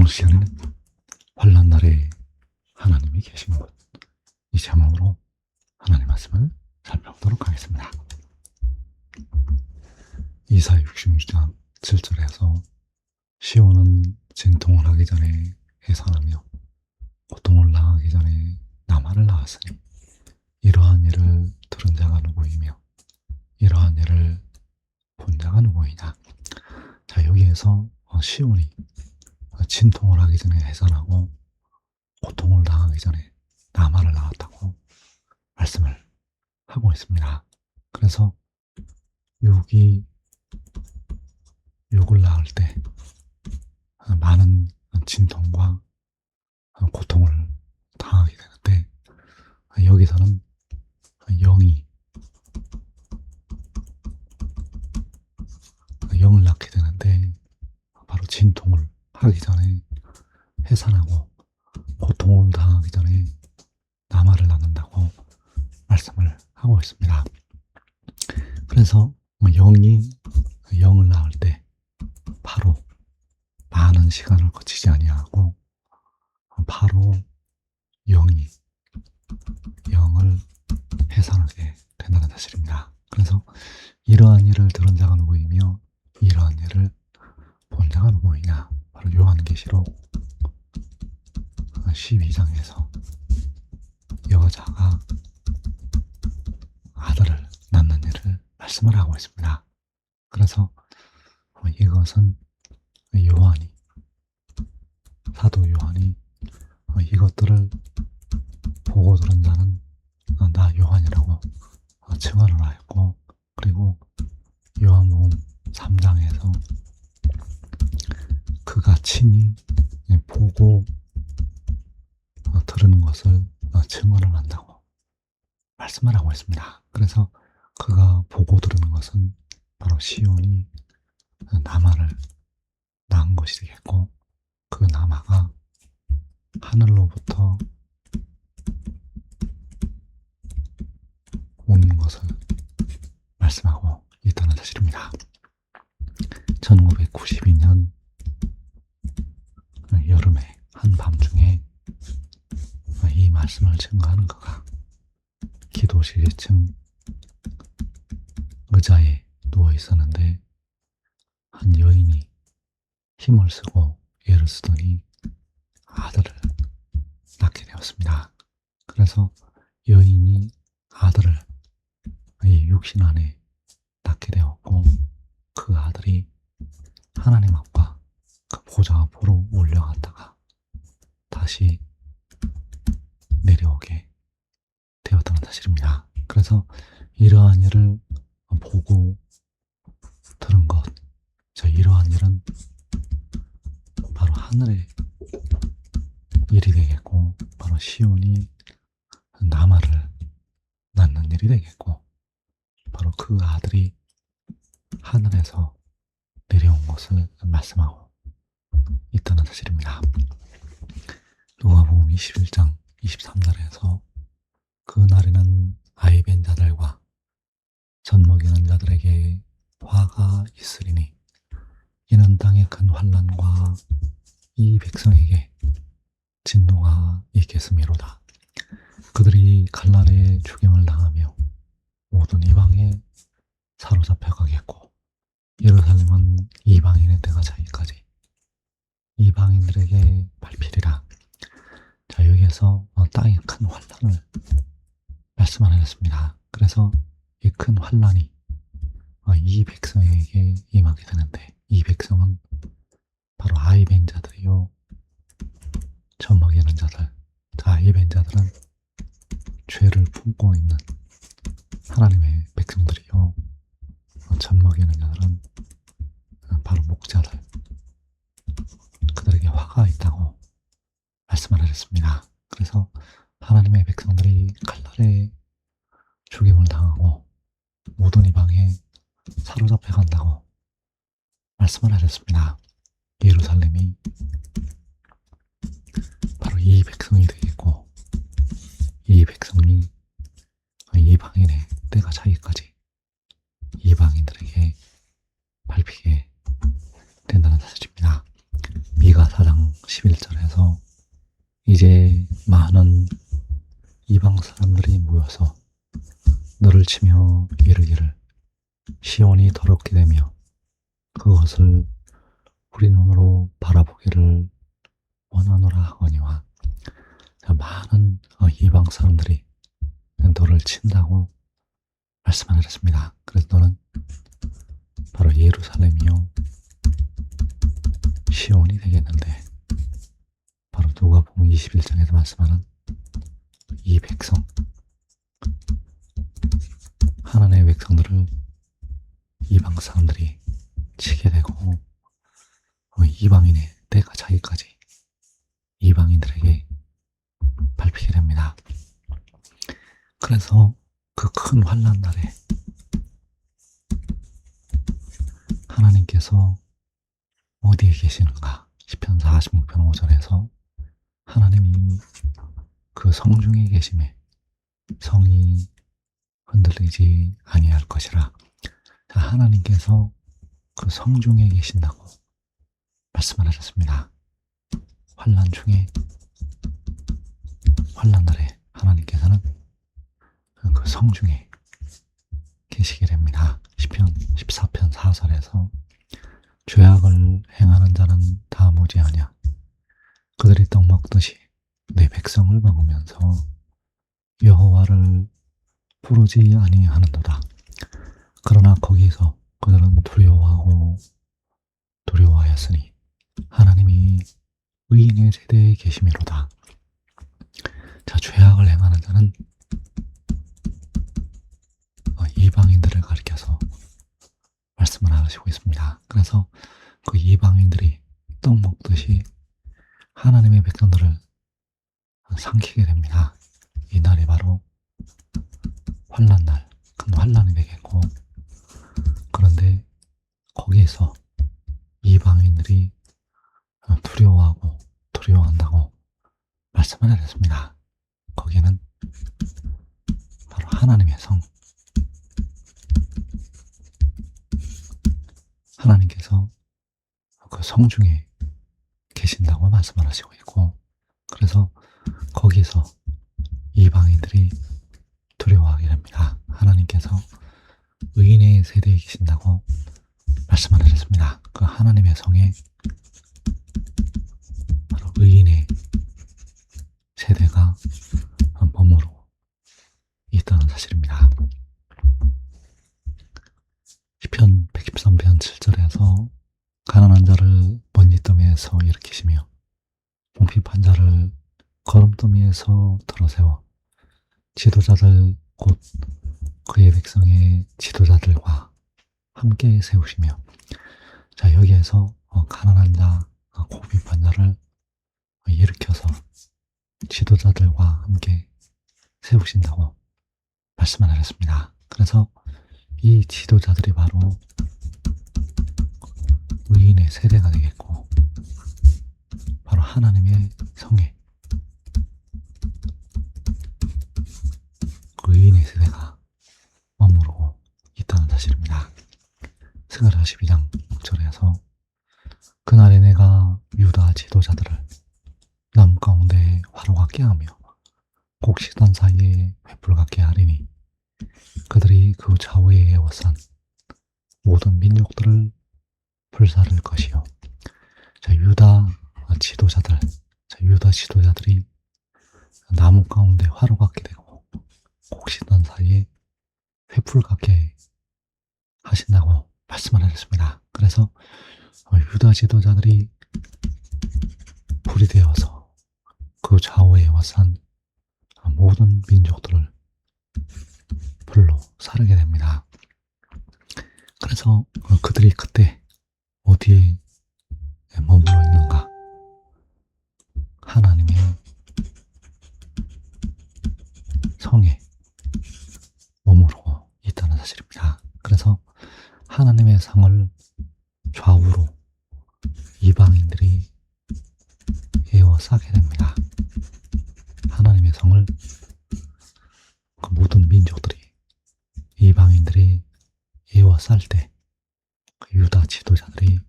오늘 시간에는 환난 날에 하나님이 계신 곳, 이 제목으로 하나님 말씀을 살펴보도록 하겠습니다. 이사야 66장 7절에서 시온은 진통을 하기 전에 해산하며 고통을 당하기 전에 남한을 낳았으니 이러한 일을 들은 자가 누구이며 이러한 일을 본 자가 누구이냐. 자, 여기에서 시온이 진통을 하기 전에 해산하고 고통을 당하기 전에 남한을 낳았다고 말씀을 하고 있습니다. 그래서 욕을 낳을 때 많은 진통과 고통을 당하게 되는데, 여기서는 영을 낳게 되는데 바로 진통을 하기 전에 해산하고 고통을 당하기 전에 남아를 낳는다고 말씀을 하고 있습니다. 그래서 영을 낳을 때 바로 많은 시간을 거치지 아니하고 바로 영을 해산하게 된다는 사실입니다. 그래서 이러한 일을 들은 자가 누구이며 이러한 일을 본 자가 누구이냐. 바로 요한계시록 12장에서 여자가 아들을 낳는 일을 말씀을 하고 있습니다. 그래서 이것은 사도 요한이 이것들을 보고 들은 자는 나 요한이라고 증언을 하였고, 그리고 요한복음 3장에서 그가 친히 보고 들은 것을 증언을 한다고 말씀을 하고 있습니다. 그래서 그가 보고 들은 것은 바로 시온이 남아를 낳은 것이 되겠고, 그 남아가 하늘로부터 오는 것을 말씀하고 있다는 사실입니다. 1992년 여름의 한밤중에 이 말씀을 증거하는 그가 기도실 2층 의자에 누워 있었는데 한 여인이 힘을 쓰고 애를 쓰더니 아들을 낳게 되었습니다. 그래서 여인이 아들을 이 육신 안에 낳게 되었고, 그 아들이 하나님 앞과 그 보좌 앞으로 올려갔다가 다시 내려오게 되었다는 사실입니다. 그래서 이러한 일을 보고 들은 것, 이러한 일은 바로 하늘의 일이 되겠고, 바로 시온이 남아를 낳는 일이 되겠고, 바로 그 아들이 하늘에서 내려온 것을 말씀하고 있다는 사실입니다. 누가복음 21장 23절에서 그 날에는 아이 뵌 자들과 젖 먹이는 자들에게 화가 있으리니 이는 땅의 큰 환난과 이 백성에게 진노가 있겠음이로다. 그들이 칼날에 죽임을 당하며 모든 이방에 사로잡혀 가겠고, 예루살렘은 이방인의 때가 차기까지 이방인들에게 밟히리라. 자, 여기에서 땅의 큰 환난을 말씀하셨습니다. 그래서 이 큰 환난이 이 백성에게 임하게 되는데, 이 백성은 바로 아이 뵌 자들이요, 젖 먹이는 자들. 아이 뵌 자들은 죄를 품고 있는 하나님의 백성들이요, 젖 먹이는 자들은 바로 목자들, 그들에게 화가 있다고 말씀을 하셨습니다. 그래서 하나님의 백성들이 칼날에 죽임을 당하고 모든 이방에 사로잡혀 간다고 말씀을 하셨습니다. 예루살렘이 바로 이 백성이 되겠고, 이 백성이 이방인의 때가 차기까지 이방인들에게 밟히게 된다는 사실입니다. 미가 4장 11절에서 이제 많은 이방 사람들이 모여서 너를 치며 이르기를 시온이 더럽게 되며 그것을 우리 눈으로 바라보기를 원하노라 하거니와. 많은 이방 사람들이 너를 친다고 말씀하셨습니다. 그래서 너는 바로 예루살렘이요 시온이 되겠는데, 바로 누가복음 21장에서 말씀하는 이 백성, 하나님의 백성들을 이방 사람들이 치게 되고 이방인의 때가 자기까지 이방인들에게 밟히게 됩니다. 그래서 그 큰 환난 날에 하나님께서 어디에 계시는가? 시편 46편 5절에서 하나님이 그 성중에 계심에 성이 흔들리지 아니할 것이라. 자, 하나님께서 그 성중에 계신다고 말씀을 하셨습니다. 환난 중에, 환난 날에 하나님께서는 그 성중에 계시게 됩니다. 시편 14편 4절에서 죄악을 행하는 자는 다 무지하냐? 그들이 떡 먹듯이 내 백성을 먹으면서 여호와를 부르지 아니하는도다. 그러나 거기서 그들은 두려워하였으니 하나님이 의인의 세대에 계심이로다. 자, 죄악을 행하는 자는 이방인들을 가리켜서 말씀을 하시고 있습니다. 그래서 그 이방인들이 떡 먹듯이 하나님의 백성들을 삼키게 됩니다. 이 날이 바로 환난 날, 큰 환난이 되겠고, 그런데 거기에서 이방인들이 두려워한다고 말씀을 하셨습니다. 거기는 바로 하나님의 성, 하나님께서 그 성중에 계신다고 말씀을 하시고 있고, 그래서 거기서 이방인들이 두려워하게 됩니다. 하나님께서 의인의 세대에 계신다고 말씀을 하셨습니다. 그 하나님의 성에 바로 의인의 세대가 머무르고 있다는 사실입니다. 시편 113편 7절에서 가난한 자를 먼지더미에서 일으키시며 궁핍한 자를 거름더미에서 들어세워 지도자들 곧 그의 백성의 지도자들과 함께 세우시며. 자, 여기에서 가난한 자, 궁핍한 자를 일으켜서 지도자들과 함께 세우신다고 말씀을 하셨습니다. 그래서 이 지도자들이 바로 의인의 세대가 되겠고, 바로 하나님의 성에 그 의인의 세대가 머무르고 있다는 사실입니다. 스가랴 12장 6절에서 그날에 내가 유다 지도자들을 나무 가운데 화로 같게 하며 곡식단 사이에 횃불 같게 하리니 그들이 그 좌우에 에워싼 모든 민족들을 불사를 것이요. 자, 유다 지도자들이 나무 가운데 화로 같게 되고 곡식단 사이에 횃불 같게 하신다고 말씀을 하셨습니다. 그래서 유다 지도자들이 불이 되어서 그 좌우에 에워싼 모든 민족들을 불로 사르게 됩니다. 그래서 그들이 그때 어디에 머물러 있는가? 하나님의 성에 머무르고 있다는 사실입니다. 그래서 하나님의 성을 좌우로 이방인들이 에워싸게 됩니다. 하나님의 성을 그 모든 민족들이, 이방인들이 에워쌀 때 그 유다 지도자들이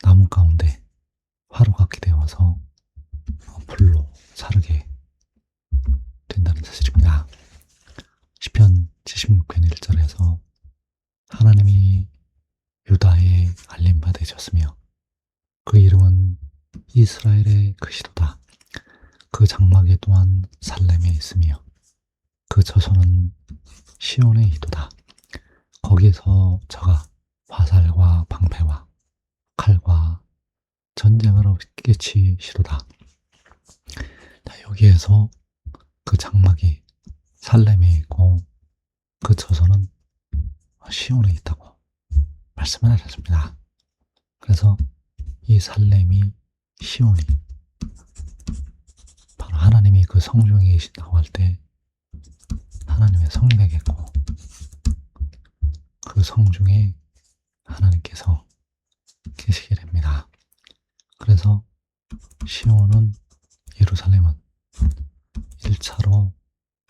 나무 가운데 화로가 기대어서 불로 사르게 된다는 사실입니다. 시편 76편 1절에서 하나님이 유다에 알림바 되셨으며 그 이름은 이스라엘의 그시도다. 그 장막에 또한 살렘에 있으며 그 처소는 시온의 이도다. 거기에서 저가 화살과 방패와 칼과 전쟁을 깨치시도다. 여기에서 그 장막이 살렘에 있고 그 처소는 시온에 있다고 말씀을 하셨습니다. 그래서 이 살렘이 시온이 바로 하나님이 그 성중에 계신다고 할 때 하나님의 성이 되겠고 그 성중에 하나님께서 계시게 됩니다. 그래서 시온은 예루살렘은 1차로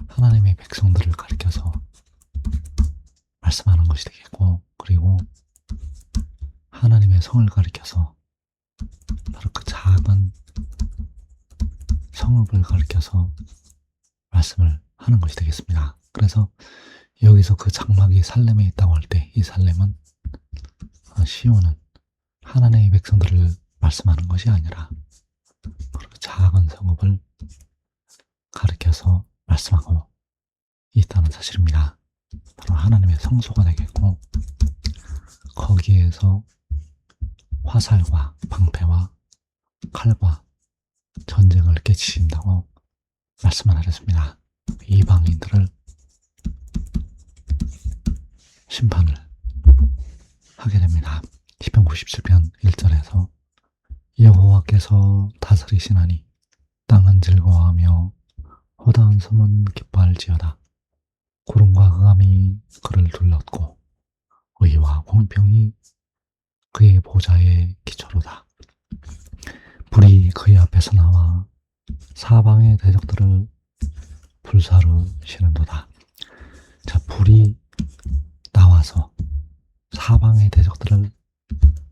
하나님의 백성들을 가리켜서 말씀하는 것이 되겠고 그리고 하나님의 성을 가리켜서 바로 그 작은 성읍을 가리켜서 말씀을 하는 것이 되겠습니다. 그래서 여기서 그 장막이 살렘에 있다고 할 때 이 살렘은 시온은 하나님의 백성들을 말씀하는 것이 아니라 그 작은 성읍을 가리켜서 말씀하고 있다는 사실입니다. 바로 하나님의 성소가 되겠고 거기에서 화살과 방패와 칼과 전쟁을 깨치신다고 말씀을 하셨습니다. 이방인들을 심판을 하게 됩니다. 시편 97편 1절에서 여호와께서 다스리시나니 땅은 즐거워하며 허다한 섬은 기뻐할지어다. 구름과 흑암이 그를 둘렀고 의와 공평이 그의 보좌의 기초로다. 불이 그의 앞에서 나와 사방의 대적들을 불사르시는도다. 자, 불이 나와서 사방의 대적들을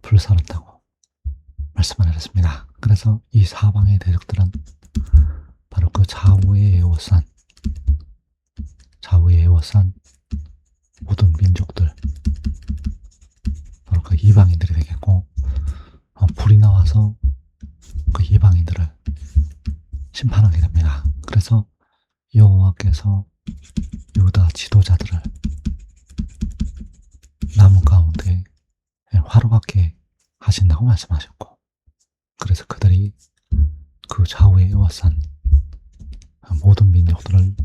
불사른다고 말씀을 하셨습니다. 그래서 이 사방의 대적들은 바로 그 좌우에 에워싼 모든 민족들, 바로 그 이방인들이 되겠고 불이 나와서 그 이방인들을 심판하게 됩니다. 그래서 여호와께서 유다 지도자들을 나무 가운데 화로같게 하신다고 말씀하셨고 그래서 그들이 그 좌우에 에워싼 모든 민족들을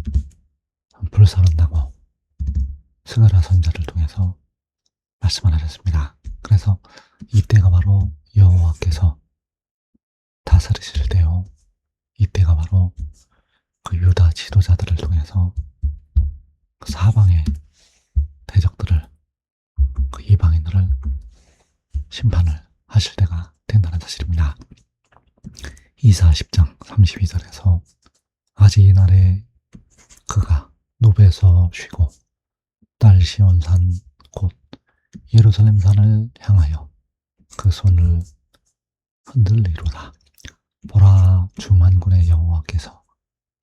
불사른다고 스가랴 선지자를 통해서 말씀을 하셨습니다. 그래서 이때가 바로 여호와께서 다스리실 때요, 이때가 바로 그 유다 지도자들을 통해서 그 사방의 대적들을, 그 이방인들을 심판을 하실 때가 된다는 사실입니다. 이사 10장 32절에서 아직 이날에 그가 노베에서 쉬고 딸 시온산 곧 예루살렘 산을 향하여 그 손을 흔들리로다. 보라, 주 만군의 여호와께서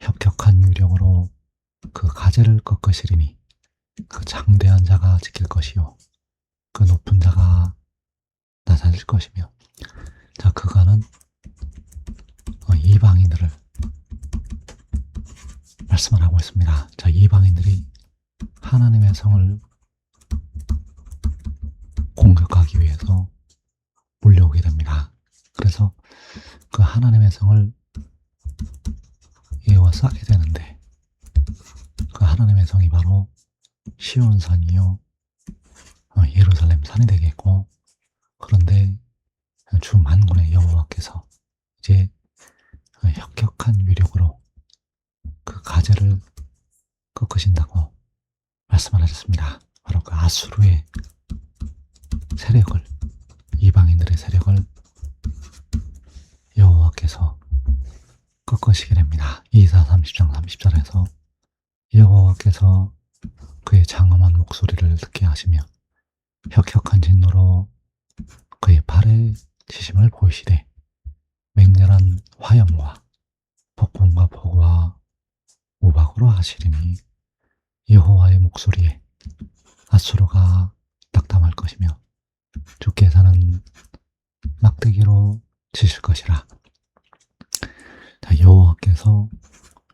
혁혁한 유력으로 그 가지를 꺾으시리니 그 장대한 자가 지킬 것이요 그 높은 자가 낮아질 것이며. 자, 그가는 이방인들을 말씀을 하고 있습니다. 자, 이방인들이 하나님의 성을 공격하기 위해서 몰려오게 됩니다. 그래서 그 하나님의 성을 에워싸게 되는데 그 하나님의 성이 바로 시온산이요 예루살렘 산이 되겠고, 그런데 주 만군의 여호와께서 이제 혁혁한 위력으로 그 가지를 꺾으신다고 말씀을 하셨습니다. 바로 그 아수르의 세력을, 이방인들의 세력을 여호와께서 꺾으시게 됩니다. 이사 30장 30절에서 여호와께서 그의 장엄한 목소리를 듣게 하시며 혁혁한 진노로 그의 발에 지심을 보이시되 맹렬한 화염과 폭풍과 폭우와 우박으로 하시리니 여호와의 목소리에 앗수르가 낙담할 것이며 주께서는 막대기로 치실 것이라. 자, 여호와께서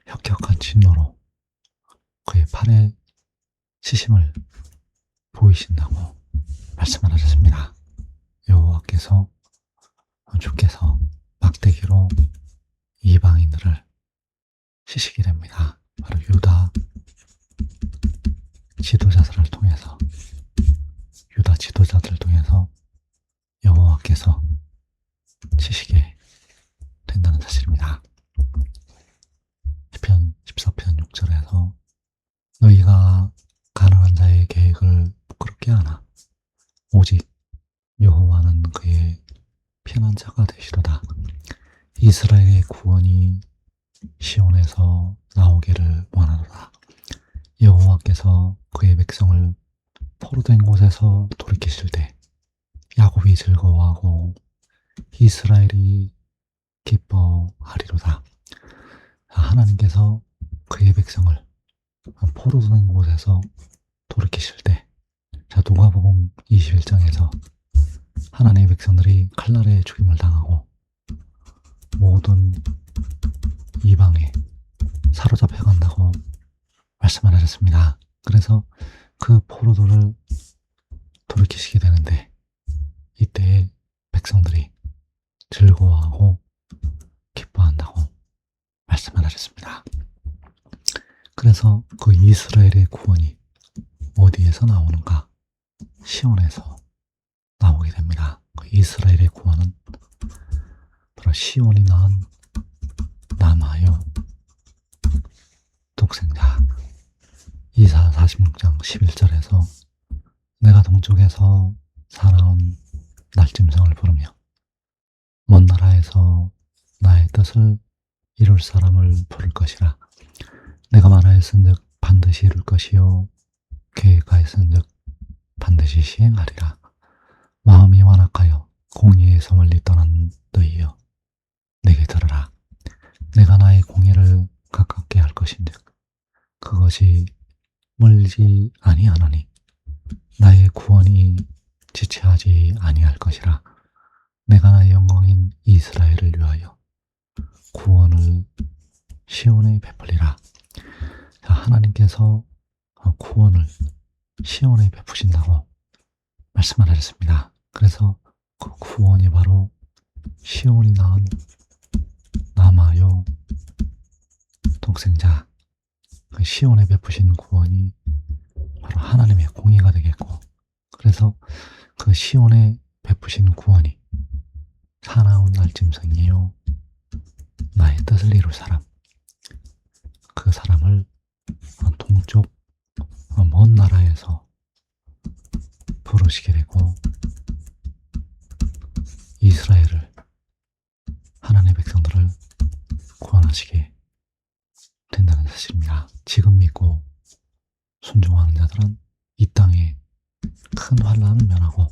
혁혁한 진노로 그의 팔에 시심을 보이신다고 말씀을 하셨습니다. 여호와께서 주께서 막대기로 이방인들을 치시게 됩니다. 바로 유다 지도자들을 통해서 여호와께서 치시게 된다는 사실입니다. 시편 14편 6절에서 너희가 가난한 자의 계획을 부끄럽게 하나 오직 여호와는 그의 편한 자가 되시도다. 이스라엘의 구원이 시온에서 나오기를 원하노라. 여호와께서 그의 백성을 포로된 곳에서 돌이키실 때 야곱이 즐거워하고 이스라엘이 기뻐하리로다. 하나님께서 그의 백성을 포로된 곳에서 돌이키실 때, 자, 누가복음 21장에서 하나님의 백성들이 칼날에 죽임을 당하고 모든 이방에 사로잡혀 간다고 말씀을 하셨습니다. 그래서 그 포로들을 돌이키시게 되는데 이때에 백성들이 즐거워하고 기뻐한다고 말씀을 하셨습니다. 그래서 그 이스라엘의 구원이 어디에서 나오는가? 시온에서 나오게 됩니다. 그 이스라엘의 구원은 바로 시온이 낳은 남아요 독생자. 이사 46장 11절에서 내가 동쪽에서 사나운 날짐승을 부르며 먼 나라에서 나의 뜻을 이룰 사람을 부를 것이라. 내가 말하였은즉 반드시 이룰 것이요 계획하였은즉 반드시 시행하리라. 마음이 완악하여 공의에서 멀리 떠난 너희여 내게 들으라. 내가 나의 공의를 가깝게 할 것인즉 그것이 멀지 아니하나니 나의 구원이 지체하지 아니할 것이라. 내가 나의 영광인 이스라엘을 위하여 구원을 시온에 베풀리라. 자, 하나님께서 구원을 시온에 베푸신다고 말씀을 하셨습니다. 그래서 그 구원이 바로 시온이 낳은 남아요 독생자, 그 시온에 베푸신 구원이 바로 하나님의 공의가 되겠고, 그래서 그 시온에 베푸신 구원이 사나운 날짐승이요 나의 뜻을 이룰 사람, 그 사람을 동쪽 먼 나라에서 부르시게 되고 이스라엘을, 하나님의 백성들을 구원하시게 된다는 사실입니다. 지금 믿고 순종하는 자들은 이 땅에 큰 환난을 면하고